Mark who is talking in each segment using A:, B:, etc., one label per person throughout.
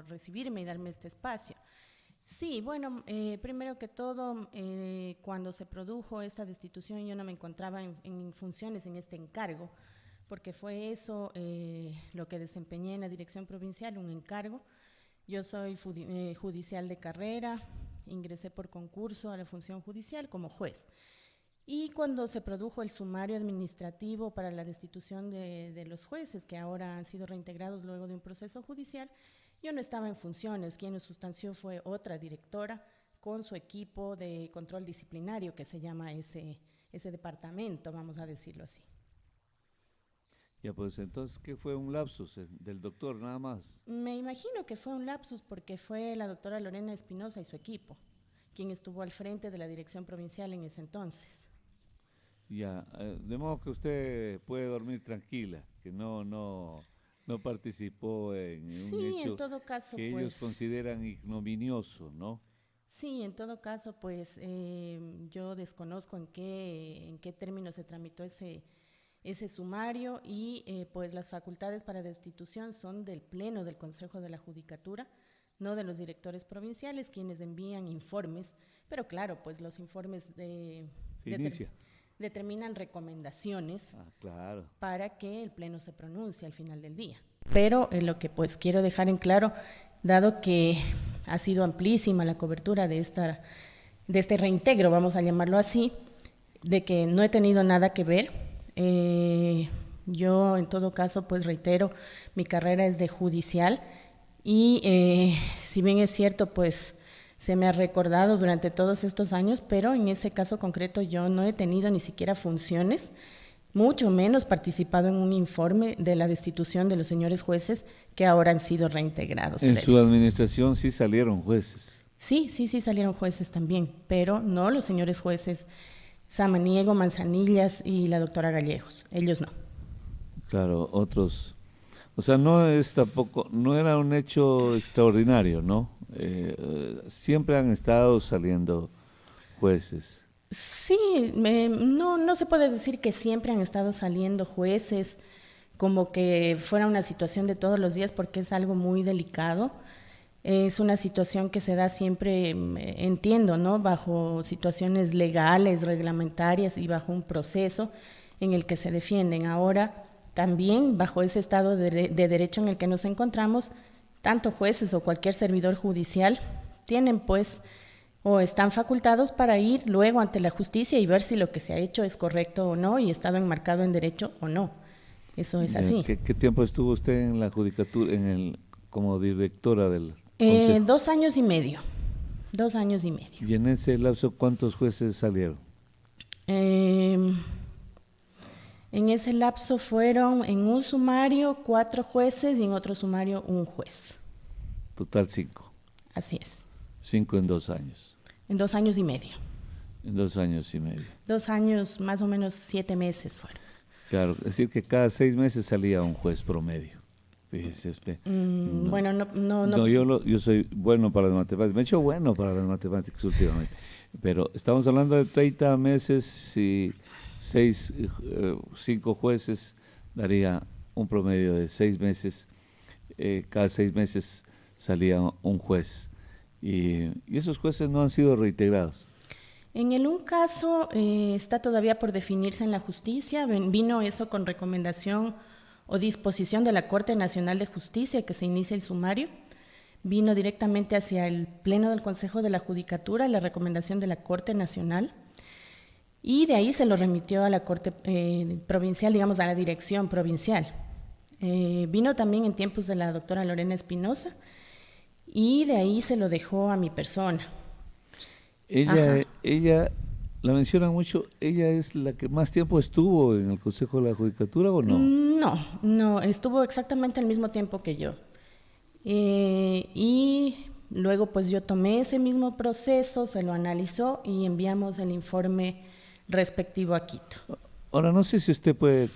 A: recibirme y darme este espacio. Sí, bueno, primero que todo, cuando se produjo esta destitución yo no me encontraba en funciones en este encargo, porque fue eso lo que desempeñé en la dirección provincial, un encargo. Yo soy judicial de carrera, ingresé por concurso a la función judicial como juez. Y cuando se produjo el sumario administrativo para la destitución de los jueces, que ahora han sido reintegrados luego de un proceso judicial, yo no estaba en funciones. Quien lo sustanció fue otra directora con su equipo de control disciplinario, que se llama ese departamento, vamos a decirlo así.
B: Ya, pues entonces, ¿qué fue un lapsus del doctor nada más?
A: Me imagino que fue un lapsus porque fue la doctora Lorena Espinosa y su equipo quien estuvo al frente de la dirección provincial en ese entonces.
B: Ya, de modo que usted puede dormir tranquila, que no participó en un
A: Sí, en
B: hecho
A: todo caso,
B: que ellos
A: pues,
B: consideran ignominioso, ¿no?
A: sí, en todo caso, pues, yo desconozco en qué términos se tramitó ese sumario y pues las facultades para destitución son del Pleno del Consejo de la Judicatura, no de los directores provinciales, quienes envían informes, pero claro, pues los informes
B: Se inicia.
A: determinan recomendaciones
B: Claro.
A: para que el Pleno se pronuncie al final del día. Pero lo que pues quiero dejar en claro, dado que ha sido amplísima la cobertura de este reintegro, vamos a llamarlo así, de que no he tenido nada que ver. Yo en todo caso pues reitero, mi carrera es de judicial y si bien es cierto pues se me ha recordado durante todos estos años, pero en ese caso concreto yo no he tenido ni siquiera funciones, mucho menos participado en un informe de la destitución de los señores jueces que ahora han sido reintegrados.
B: En
A: Freddy.
B: su administración sí salieron jueces.
A: Sí salieron jueces también, pero no los señores jueces Samaniego, Manzanillas y la doctora Gallegos, ellos no.
B: Claro, otros. O sea, no era un hecho extraordinario, ¿no? Siempre han estado saliendo jueces.
A: Sí, no se puede decir que siempre han estado saliendo jueces como que fuera una situación de todos los días, porque es algo muy delicado. Es una situación que se da siempre, entiendo, ¿no? Bajo situaciones legales, reglamentarias y bajo un proceso en el que se defienden. Ahora, también bajo ese estado de derecho en el que nos encontramos, tanto jueces o cualquier servidor judicial tienen pues o están facultados para ir luego ante la justicia y ver si lo que se ha hecho es correcto o no y estado enmarcado en derecho o no. Eso es así.
B: ¿Qué tiempo estuvo usted en la judicatura, como directora del consejo?
A: 2 años y medio. 2 años y medio.
B: ¿Y en ese lapso cuántos jueces salieron?
A: En ese lapso fueron en un sumario 4 jueces y en otro sumario 1 juez.
B: Total 5.
A: Así es.
B: 5 en 2 años.
A: En 2 años y medio.
B: En 2 años y medio.
A: 2 años, más o menos 7 meses fueron.
B: Claro, es decir que cada 6 meses salía un juez promedio. Fíjese usted.
A: Bueno, no.
B: Yo soy bueno para las matemáticas. Me he hecho bueno para las matemáticas últimamente. Pero estamos hablando de 30 meses y 5 jueces daría un promedio de 6 meses. Cada 6 meses salía un juez. Y esos jueces no han sido reintegrados.
A: En un caso está todavía por definirse en la justicia, vino eso con recomendación o disposición de la Corte Nacional de Justicia que se inicia el sumario, vino directamente hacia el Pleno del Consejo de la Judicatura la recomendación de la Corte Nacional y de ahí se lo remitió a la Corte Provincial, digamos a la Dirección Provincial. Vino también en tiempos de la doctora Lorena Espinosa y de ahí se lo dejó a mi persona.
B: Ella, la mencionan mucho, ¿ella es la que más tiempo estuvo en el Consejo de la Judicatura o no?
A: No, estuvo exactamente el mismo tiempo que yo. Y luego pues yo tomé ese mismo proceso, se lo analizó y enviamos el informe respectivo a Quito.
B: Ahora, no sé si usted puede,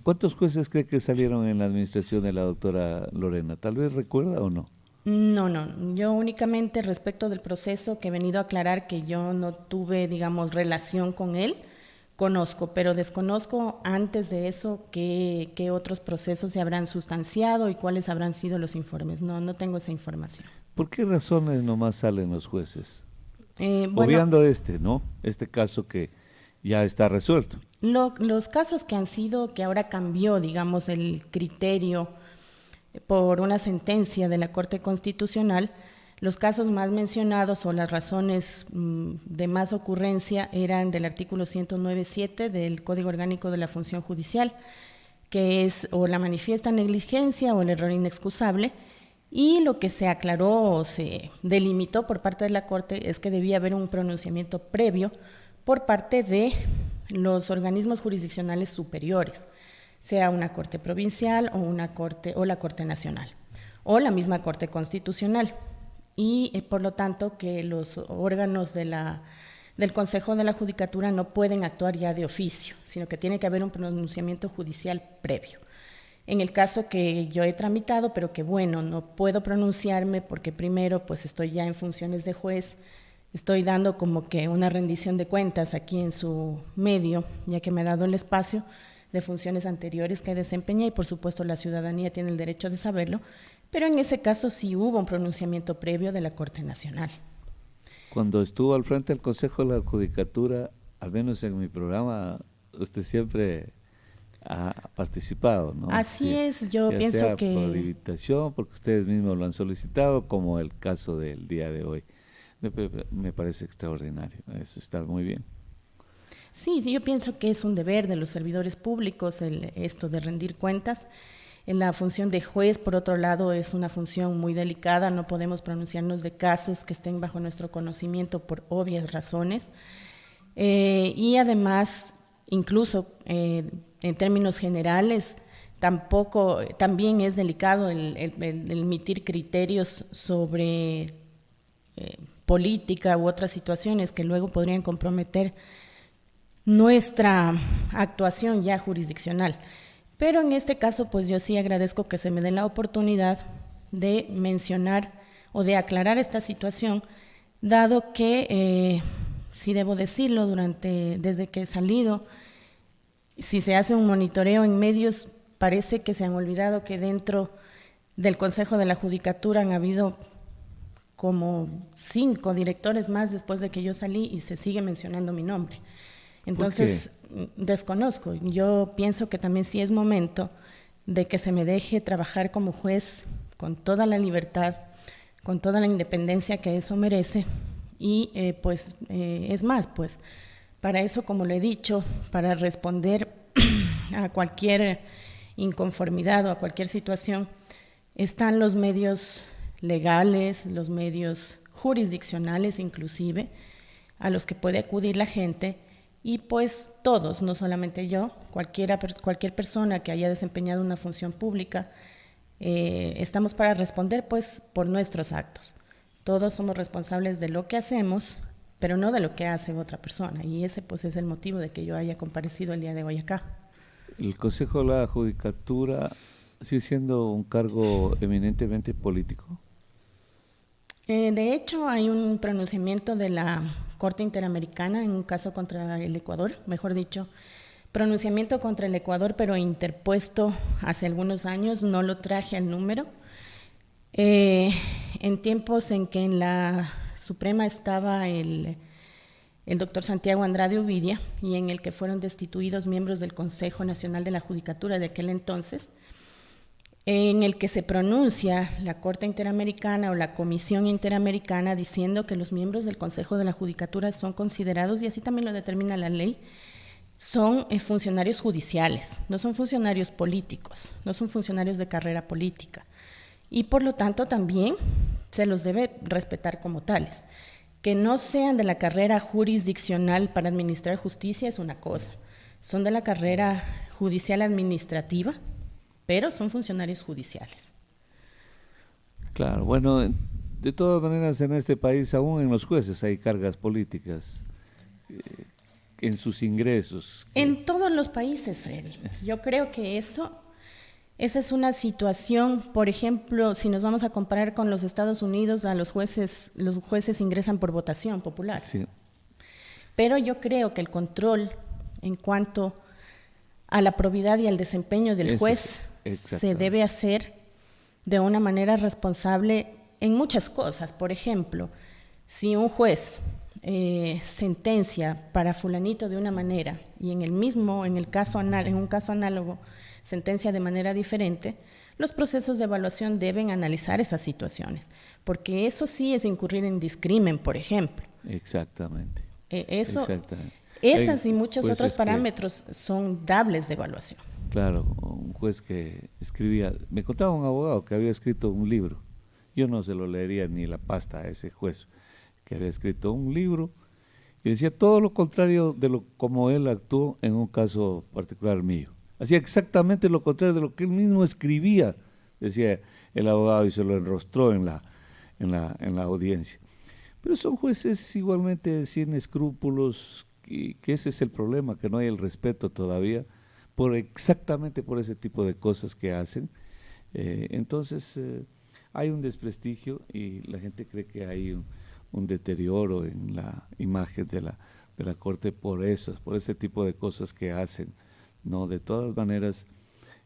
B: ¿cuántos jueces cree que salieron en la administración de la doctora Lorena? ¿Tal vez recuerda o no?
A: No, yo únicamente respecto del proceso que he venido a aclarar que yo no tuve, digamos, relación con él, conozco, pero desconozco antes de eso qué otros procesos se habrán sustanciado y cuáles habrán sido los informes. No tengo esa información.
B: ¿Por qué razones nomás salen los jueces?
A: Bueno,
B: Obviando ¿no? Este caso que ya está resuelto.
A: Los casos que han sido, que ahora cambió, digamos, el criterio por una sentencia de la Corte Constitucional, los casos más mencionados o las razones de más ocurrencia eran del artículo 109.7 del Código Orgánico de la Función Judicial, que es o la manifiesta negligencia o el error inexcusable, y lo que se aclaró o se delimitó por parte de la Corte es que debía haber un pronunciamiento previo por parte de los organismos jurisdiccionales superiores, sea una Corte provincial o una Corte o la Corte Nacional, o la misma Corte Constitucional. Y por lo tanto que los órganos del Consejo de la Judicatura no pueden actuar ya de oficio, sino que tiene que haber un pronunciamiento judicial previo. En el caso que yo he tramitado, pero que bueno, no puedo pronunciarme porque primero pues estoy ya en funciones de juez, estoy dando como que una rendición de cuentas aquí en su medio, ya que me ha dado el espacio de funciones anteriores que desempeñé y por supuesto la ciudadanía tiene el derecho de saberlo, pero en ese caso sí hubo un pronunciamiento previo de la Corte Nacional.
B: Cuando estuvo al frente del Consejo de la Judicatura, al menos en mi programa, usted siempre ha participado, ¿no?
A: Así
B: sí,
A: es, yo
B: ya
A: pienso
B: sea
A: que...
B: por invitación, porque ustedes mismos lo han solicitado, como el caso del día de hoy. Me parece extraordinario, eso está muy bien.
A: Sí, yo pienso que es un deber de los servidores públicos esto de rendir cuentas. En la función de juez, por otro lado, es una función muy delicada, no podemos pronunciarnos de casos que estén bajo nuestro conocimiento por obvias razones. Y además, incluso en términos generales, también es delicado el emitir criterios sobre política u otras situaciones que luego podrían comprometer nuestra actuación ya jurisdiccional. Pero en este caso, pues yo sí agradezco que se me dé la oportunidad de mencionar o de aclarar esta situación, dado que, si debo decirlo, desde que he salido, si se hace un monitoreo en medios, parece que se han olvidado que dentro del Consejo de la Judicatura han habido como 5 directores más después de que yo salí y se sigue mencionando mi nombre. Entonces, desconozco. Yo pienso que también sí es momento de que se me deje trabajar como juez con toda la libertad, con toda la independencia que eso merece. Y es más, pues, para eso, como le he dicho, para responder a cualquier inconformidad o a cualquier situación, están los medios legales, los medios jurisdiccionales inclusive, a los que puede acudir la gente. Y pues todos, no solamente yo, cualquier persona que haya desempeñado una función pública, estamos para responder pues por nuestros actos. Todos somos responsables de lo que hacemos, pero no de lo que hace otra persona. Y ese pues es el motivo de que yo haya comparecido el día de hoy acá.
B: ¿El Consejo de la Judicatura sigue siendo un cargo eminentemente político?
A: De hecho, hay un pronunciamiento de la Corte Interamericana en un caso contra el Ecuador, mejor dicho, pronunciamiento contra el Ecuador, pero interpuesto hace algunos años, no lo traje al número. En tiempos en que en la Suprema estaba el doctor Santiago Andrade Uvidia y en el que fueron destituidos miembros del Consejo Nacional de la Judicatura de aquel entonces, en el que se pronuncia la Corte Interamericana o la Comisión Interamericana diciendo que los miembros del Consejo de la Judicatura son considerados, y así también lo determina la ley, son funcionarios judiciales, no son funcionarios políticos, no son funcionarios de carrera política, y por lo tanto también se los debe respetar como tales. Que no sean de la carrera jurisdiccional para administrar justicia es una cosa, son de la carrera judicial administrativa, pero son funcionarios judiciales.
B: Claro, bueno, de todas maneras en este país, aún en los jueces hay cargas políticas en sus ingresos.
A: En todos los países, Freddy. Yo creo que esa es una situación, por ejemplo, si nos vamos a comparar con los Estados Unidos, los jueces ingresan por votación popular.
B: Sí.
A: Pero yo creo que el control en cuanto a la probidad y al desempeño del juez se debe hacer de una manera responsable en muchas cosas. Por ejemplo, si un juez sentencia para fulanito de una manera y en un caso análogo, sentencia de manera diferente, los procesos de evaluación deben analizar esas situaciones, porque eso sí es incurrir en discrimen, por ejemplo.
B: Exactamente.
A: Esas y muchos otros parámetros son dables de evaluación.
B: Claro, un juez que escribía, me contaba un abogado que había escrito un libro, yo no se lo leería ni la pasta a ese juez, que había escrito un libro y decía todo lo contrario de lo como él actuó en un caso particular mío. Hacía exactamente lo contrario de lo que él mismo escribía, decía el abogado, y se lo enrostró en la audiencia. Pero son jueces igualmente sin escrúpulos, y que ese es el problema, que no hay el respeto todavía, exactamente por ese tipo de cosas que hacen. Entonces hay un desprestigio y la gente cree que hay un deterioro en la imagen de la Corte por ese tipo de cosas que hacen. No, de todas maneras,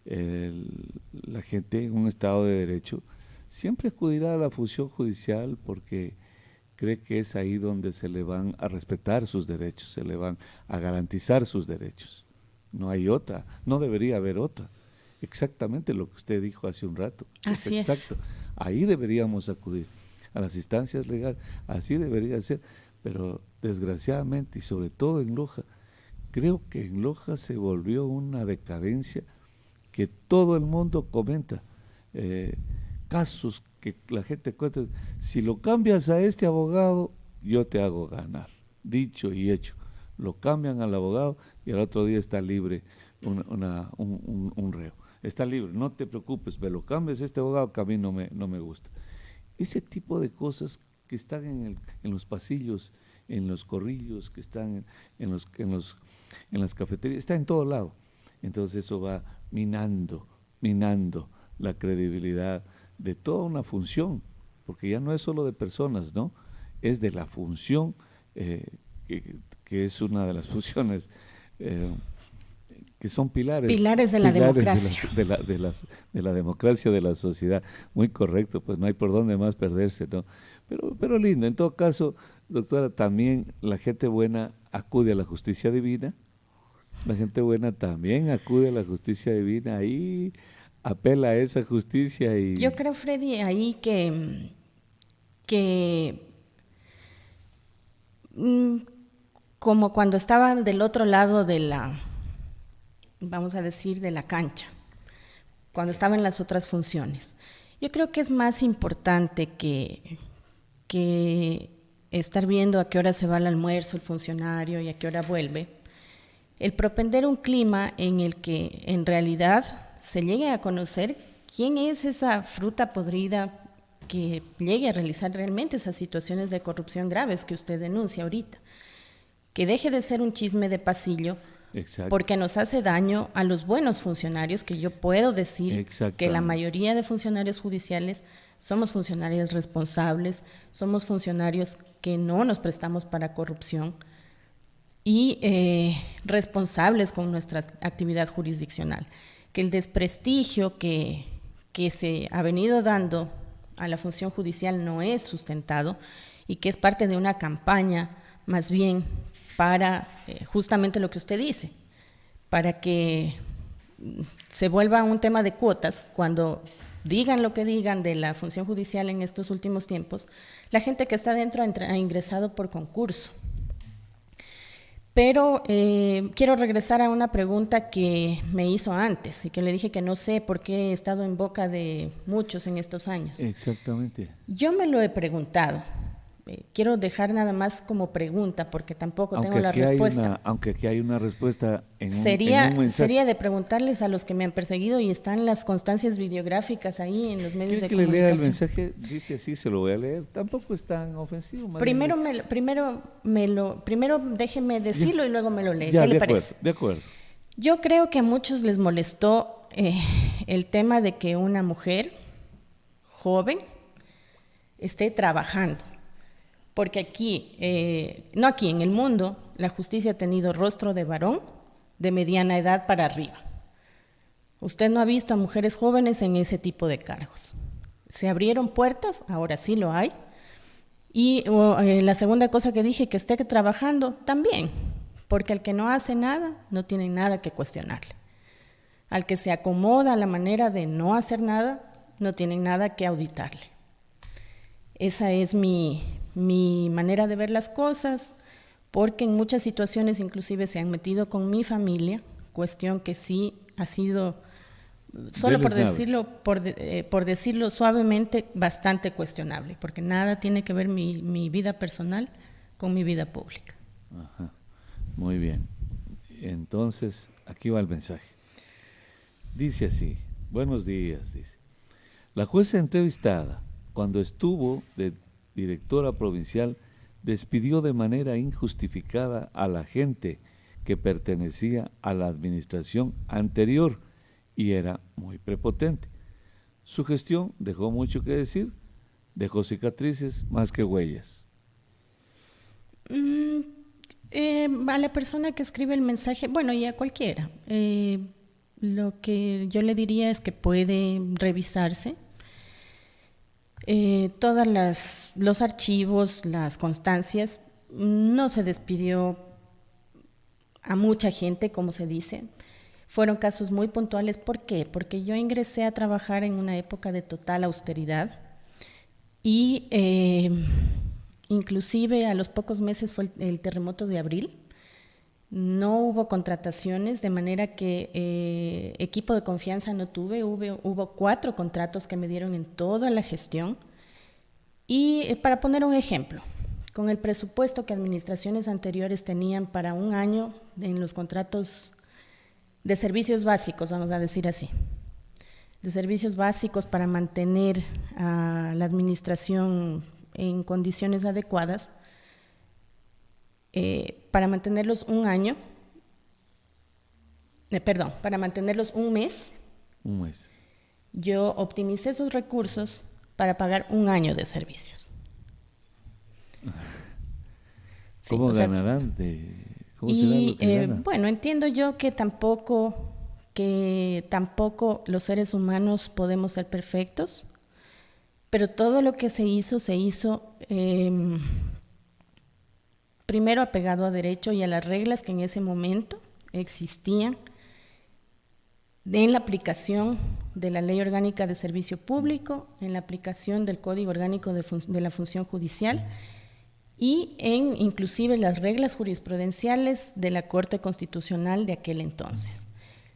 B: la gente en un Estado de Derecho siempre acudirá a la función judicial porque cree que es ahí donde se le van a respetar sus derechos, se le van a garantizar sus derechos. No hay otra, no debería haber otra. Exactamente lo que usted dijo hace un rato.
A: Así es.
B: Exacto. Ahí deberíamos acudir, a las instancias legales, así debería ser, pero desgraciadamente, y sobre todo en Loja, creo que en Loja se volvió una decadencia que todo el mundo comenta. Casos que la gente cuenta, si lo cambias a este abogado, yo te hago ganar. Dicho y hecho. Lo cambian al abogado y al otro día está libre un reo. Está libre, no te preocupes, me lo cambias a este abogado que a mí no me gusta. Ese tipo de cosas que están en los pasillos, en los corrillos, que están en las cafeterías, está en todo lado. Entonces eso va minando la credibilidad de toda una función, porque ya no es solo de personas, ¿no? Es de la función, que es una de las funciones que son pilares
A: de la democracia.
B: De la democracia, de la sociedad. Muy correcto, pues no hay por dónde más perderse, ¿no? Pero lindo. En todo caso, doctora, también la gente buena acude a la justicia divina. La gente buena también acude a la justicia divina y apela a esa justicia. Y
A: yo creo, Freddy, ahí que como cuando estaban del otro lado de la, vamos a decir, de la cancha, cuando estaban en las otras funciones. Yo creo que es más importante que estar viendo a qué hora se va al almuerzo el funcionario y a qué hora vuelve, el propender un clima en el que en realidad se llegue a conocer quién es esa fruta podrida que llegue a realizar realmente esas situaciones de corrupción graves que usted denuncia ahorita. Que deje de ser un chisme de pasillo. Exacto. Porque nos hace daño a los buenos funcionarios, que yo puedo decir que la mayoría de funcionarios judiciales somos funcionarios responsables, somos funcionarios que no nos prestamos para corrupción y responsables con nuestra actividad jurisdiccional. Que el desprestigio que se ha venido dando a la función judicial no es sustentado y que es parte de una campaña más bien para justamente lo que usted dice, para que se vuelva un tema de cuotas. Cuando digan lo que digan de la función judicial en estos últimos tiempos, la gente que está dentro ha ingresado por concurso. Pero quiero regresar a una pregunta que me hizo antes y que le dije que no sé por qué he estado en boca de muchos en estos años.
B: Exactamente.
A: Yo me lo he preguntado. Quiero dejar nada más como pregunta porque tampoco tengo la respuesta.
B: Aunque aquí hay una respuesta en un
A: mensaje. Sería de preguntarles a los que me han perseguido y están las constancias videográficas ahí en los medios de comunicación.
B: ¿Quiere que le lea el mensaje? Dice así, se lo voy a leer. Tampoco es tan ofensivo.
A: Primero déjeme decirlo y luego me lo lee. ¿Qué le parece?
B: De acuerdo.
A: Yo creo que a muchos les molestó el tema de que una mujer joven esté trabajando. Porque aquí, no aquí, en el mundo, la justicia ha tenido rostro de varón de mediana edad para arriba. Usted no ha visto a mujeres jóvenes en ese tipo de cargos. Se abrieron puertas, ahora sí lo hay. Y la segunda cosa que dije, que esté trabajando también, porque al que no hace nada, no tiene nada que cuestionarle. Al que se acomoda a la manera de no hacer nada, no tienen nada que auditarle. Esa es mi manera de ver las cosas, porque en muchas situaciones inclusive se han metido con mi familia, cuestión que sí ha sido, solo por decirlo suavemente, bastante cuestionable, porque nada tiene que ver mi vida personal con mi vida pública.
B: Ajá. Muy bien. Entonces, aquí va el mensaje. Dice así, buenos días, dice. La jueza entrevistada, cuando estuvo de directora provincial, despidió de manera injustificada a la gente que pertenecía a la administración anterior y era muy prepotente. Su gestión dejó mucho que decir, dejó cicatrices más que huellas.
A: A la persona que escribe el mensaje, bueno, y a cualquiera, lo que yo le diría es que puede revisarse todos los archivos, las constancias. No se despidió a mucha gente, como se dice. Fueron casos muy puntuales. ¿Por qué? Porque yo ingresé a trabajar en una época de total austeridad y inclusive a los pocos meses fue el terremoto de abril. No hubo contrataciones, de manera que equipo de confianza no tuve. Hubo 4 contratos que me dieron en toda la gestión. Y para poner un ejemplo, con el presupuesto que administraciones anteriores tenían para un año en los contratos de servicios básicos, vamos a decir así, de servicios básicos para mantener a la administración en condiciones adecuadas, para mantenerlos un año, para mantenerlos un mes, yo optimicé esos recursos para pagar un año de servicios.
B: ¿Cómo ganarán? ¿Cómo será lo que ganan?
A: Bueno, entiendo yo que tampoco los seres humanos podemos ser perfectos, pero todo lo que se hizo primero apegado a derecho y a las reglas que en ese momento existían en la aplicación de la Ley Orgánica de Servicio Público, en la aplicación del Código Orgánico de la Función Judicial y en inclusive las reglas jurisprudenciales de la Corte Constitucional de aquel entonces.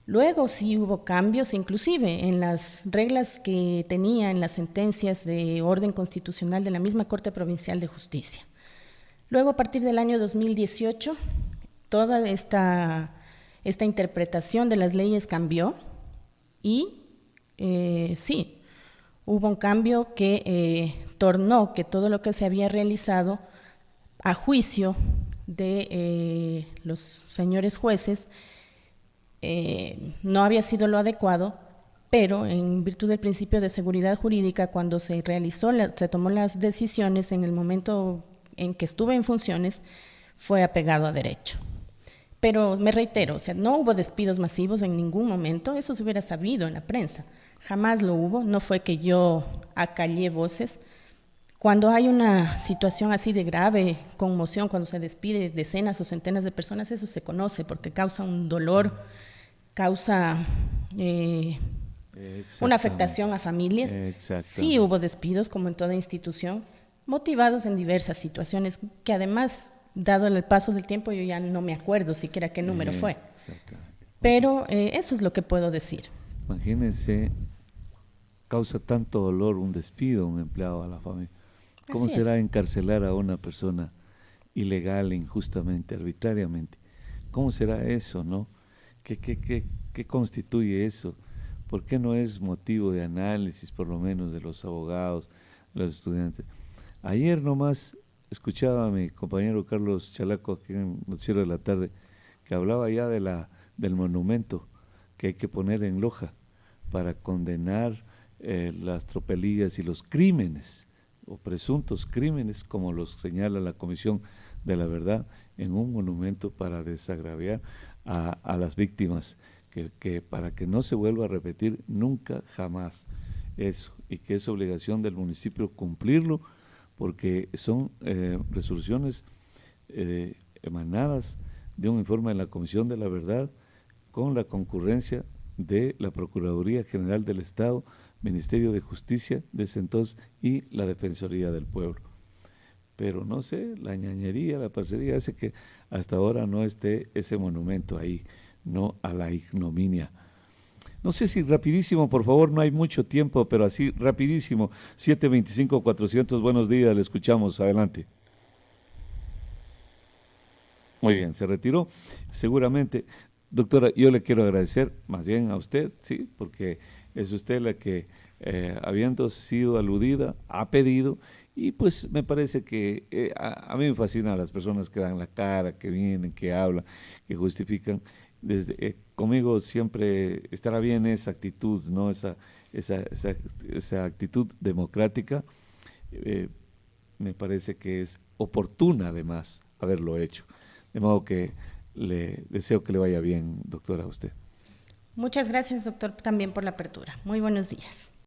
A: Luego sí hubo cambios, inclusive en las reglas que tenía en las sentencias de orden constitucional de la misma Corte Provincial de Justicia. Luego, a partir del año 2018, toda esta interpretación de las leyes cambió y sí, hubo un cambio que tornó que todo lo que se había realizado a juicio de los señores jueces no había sido lo adecuado, pero en virtud del principio de seguridad jurídica, cuando se tomó las decisiones en el momento en que estuve en funciones, fue apegado a derecho. Pero me reitero, o sea, no hubo despidos masivos en ningún momento, eso se hubiera sabido en la prensa, jamás lo hubo, no fue que yo acallé voces. Cuando hay una situación así de grave conmoción, cuando se despide decenas o centenas de personas, eso se conoce porque causa un dolor, causa una afectación a familias. Sí hubo despidos, como en toda institución, motivados en diversas situaciones, que además, dado el paso del tiempo, yo ya no me acuerdo siquiera qué número fue. Pero eso es lo que puedo decir.
B: Imagínense, causa tanto dolor un despido a un empleado a la familia. ¿Cómo será encarcelar a una persona ilegal, injustamente, arbitrariamente? ¿Cómo será eso, no? ¿Qué constituye eso? ¿Por qué no es motivo de análisis, por lo menos, de los abogados, de los estudiantes? Ayer nomás escuchaba a mi compañero Carlos Chalaco aquí en Noticiero de la Tarde, que hablaba ya del monumento que hay que poner en Loja para condenar las tropelías y los crímenes o presuntos crímenes, como los señala la Comisión de la Verdad, en un monumento para desagraviar a las víctimas, que para que no se vuelva a repetir nunca, jamás eso, y que es obligación del municipio cumplirlo, porque son resoluciones emanadas de un informe de la Comisión de la Verdad con la concurrencia de la Procuraduría General del Estado, Ministerio de Justicia de ese entonces y la Defensoría del Pueblo. Pero no sé, la ñañería, la parcería hace que hasta ahora no esté ese monumento ahí, no a la ignominia. No sé si rapidísimo, por favor, no hay mucho tiempo, pero así rapidísimo, 725-400, buenos días, le escuchamos, adelante. Muy bien, se retiró, seguramente. Doctora, yo le quiero agradecer más bien a usted, sí, porque es usted la que, habiendo sido aludida, ha pedido, y pues me parece que a mí me fascinan las personas que dan la cara, que vienen, que hablan, que justifican. Conmigo siempre estará bien esa actitud, ¿no? Esa actitud democrática. Me parece que es oportuna además haberlo hecho. De modo que le deseo que le vaya bien, doctora, a usted.
A: Muchas gracias, doctor, también por la apertura. Muy buenos días.